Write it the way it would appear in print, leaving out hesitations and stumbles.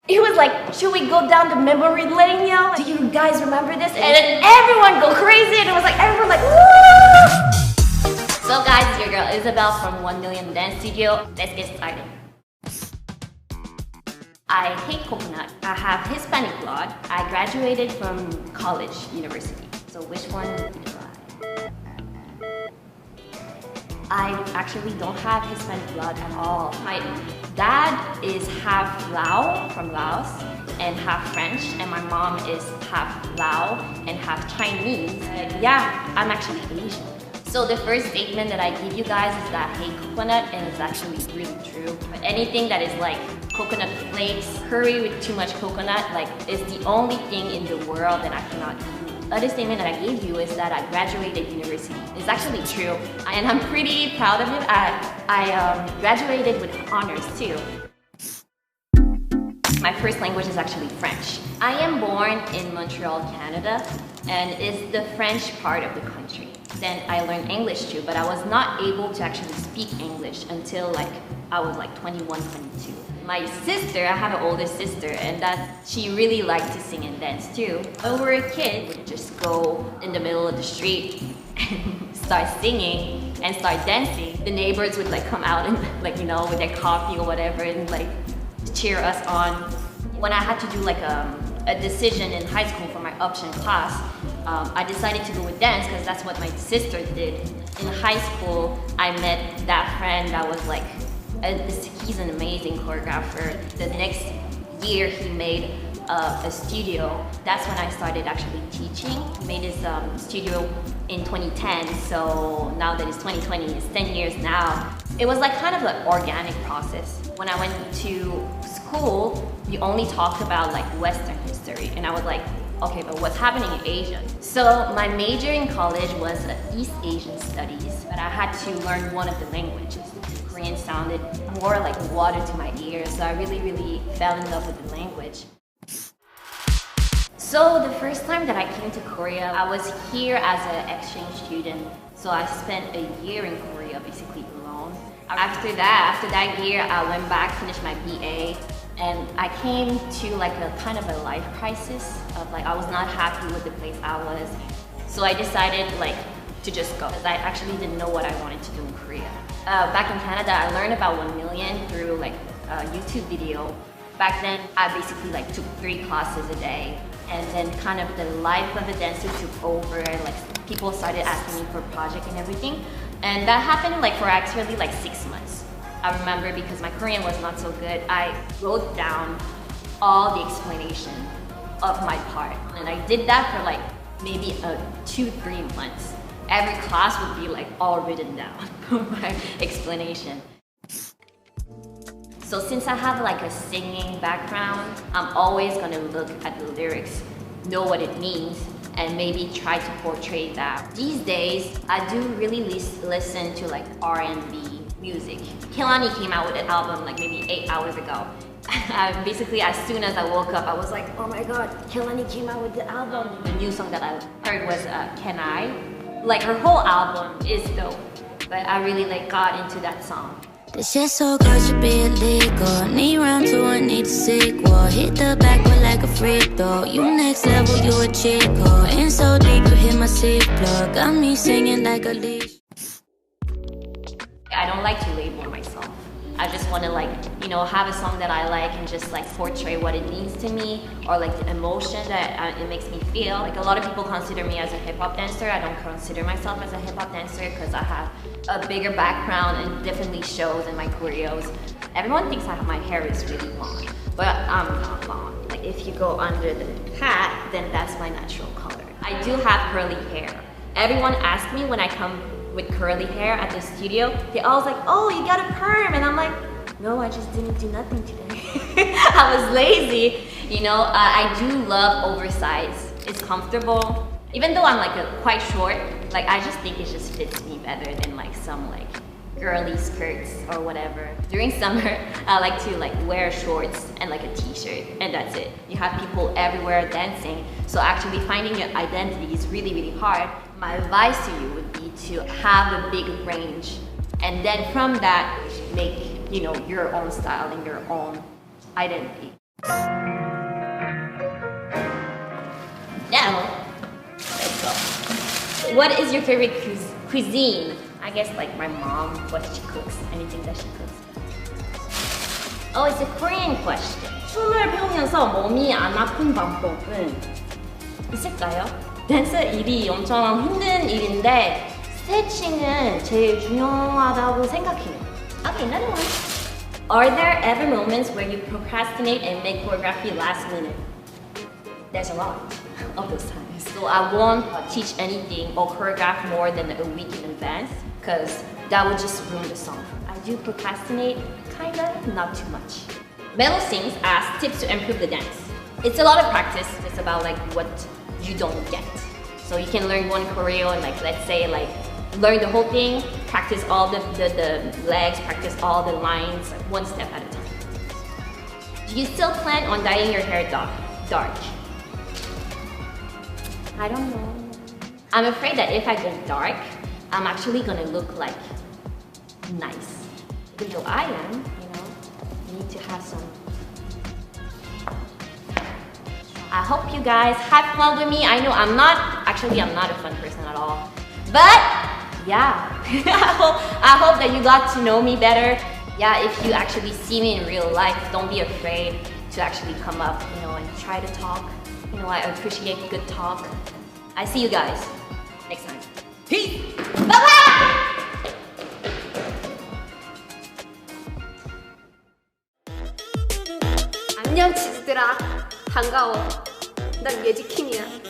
It was like, should we go down the memory lane, yo? Do you guys remember this? And then everyone go crazy, and it was like, everyone like, woo! So guys, it's your girl Isabelle from 1 Million Dance Studio. Let's get started. I hate coconut. I have Hispanic blood. I graduated from college, university. So which one did I? I actually don't have Hispanic blood at all. My dad is half Lao, from Laos, and half French, and my mom is half Lao and half Chinese. Yeah, I'm actually Asian. So the first statement that I give you guys is that I hate coconut, and it's actually really true. But anything that is like coconut flakes, curry with too much coconut, like is the only thing in the world that I cannot eat. The other statement that I gave you is that I graduated university. It's actually true, and I'm pretty proud of it. I graduated with honors too. My first language is actually French. I am born in Montreal, Canada, and it's the French part of the country. Then I learned English too, but I was not able to actually speak English until like I was like 21, 22. My sister, I have an older sister, and that she really liked to sing and dance too. When we were a kid, we'd just go in the middle of the street and start singing and start dancing. The neighbors would like come out and like, you know, with their coffee or whatever and like cheer us on. When I had to do like a decision in high school for my option class, I decided to go with dance because that's what my sister did. In high school, I met that friend that was like, he's an amazing choreographer. The next year he made a studio. That's when I started actually teaching. He made his studio in 2010, so now that it's 2020, it's 10 years now. It was like kind of an organic process. When I went to school, we only talked about like Western history, and I was like, okay, but what's happening in Asia? So my major in college was East Asian Studies, but I had to learn one of the languages. Korean sounded more like water to my ears, so I really fell in love with the language. So the first time that I came to Korea, I was here as an exchange student. So I spent a year in Korea basically alone. After that year, I went back, finished my BA, and I came to like a kind of a life crisis of like I was not happy with the place I was. So I decided like to just go, because I actually didn't know what I wanted to do in Korea. Back in Canada, I learned about 1 Million through like a YouTube video. Back then, I basically like took 3 classes a day, and then kind of the life of a dancer took over. Like people started asking me for a project and everything, and that happened like for actually like 6 months. I remember because my Korean was not so good, I wrote down all the explanation of my part, and I did that for like maybe 2-3 months. Every class would be like all written down, my explanation. So since I have like a singing background, I'm always gonna look at the lyrics, know what it means, and maybe try to portray that. These days, I do really listen to like R&B music. Kehlani came out with an album like maybe 8 hours ago. Basically, as soon as I woke up, I was like, oh my god, Kehlani came out with the album. The new song that I heard was Can I? Like her whole album is dope, but I really like got into that song. This shit so good should be illegal. Need round 2, I need a sequel. Hit the backwood like a freak though. You next level, you a chico. In so deep, you hit my seat plug. Got me singing like a leash. I don't like to label myself. I just want to like, you know, have a song that I like and just like portray what it means to me, or like the emotion that it makes me feel. Like a lot of people consider me as a hip-hop dancer. I don't consider myself as a hip-hop dancer because I have a bigger background and definitely shows in my choreos. Everyone thinks my hair is really long, but I'm not long. Like if you go under the hat, then that's my natural color. I do have curly hair. Everyone asks me when I come with curly hair at the studio, they always like, oh, you got a perm, and I'm like, no, I just didn't do nothing today. I was lazy. You know, I do love oversized. It's comfortable. Even though I'm like quite short, like I just think it just fits me better than like some like girly skirts or whatever. During summer, I like to like wear shorts and like a t-shirt, and that's it. You have people everywhere dancing, so actually finding your identity is really hard. My advice to you would be to have a big range, and then from that make, you know, your own style and your own identity. Now, let's go. What is your favorite cuisine? I guess like my mom, what she cooks, anything that she cooks. Oh, it's a Korean question. 춤을 배우면서 몸이 안 아픈 방법은 있을까요? 댄스 일이 엄청 힘든 일인데 스트레칭은 제일 중요하다고 생각해요. Okay, another one. Are there ever moments where you procrastinate and make choreography last minute? There's a lot of those times. So I won't teach anything or choreograph more than a week in advance because that would just ruin the song. I do procrastinate, kinda, not too much. Melo sings asks tips to improve the dance. It's a lot of practice. It's about like what you don't get. So you can learn one choreo and like let's say like learn the whole thing, practice all the legs, practice all the lines, like one step at a time. Do you still plan on dyeing your hair dark? I don't know. I'm afraid that if I go dark, I'm actually gonna look like nice. Even though I am, you know, you need to have some. I hope you guys have fun with me. I know I'm not a fun person at all. But yeah, I hope that you got to know me better. Yeah, if you actually see me in real life, don't be afraid to actually come up, you know, and try to talk. You know, I appreciate good talk. I see you guys next time. Peace! Bye-bye! 안녕 치즈들아, 반가워. 난 예지킴이야.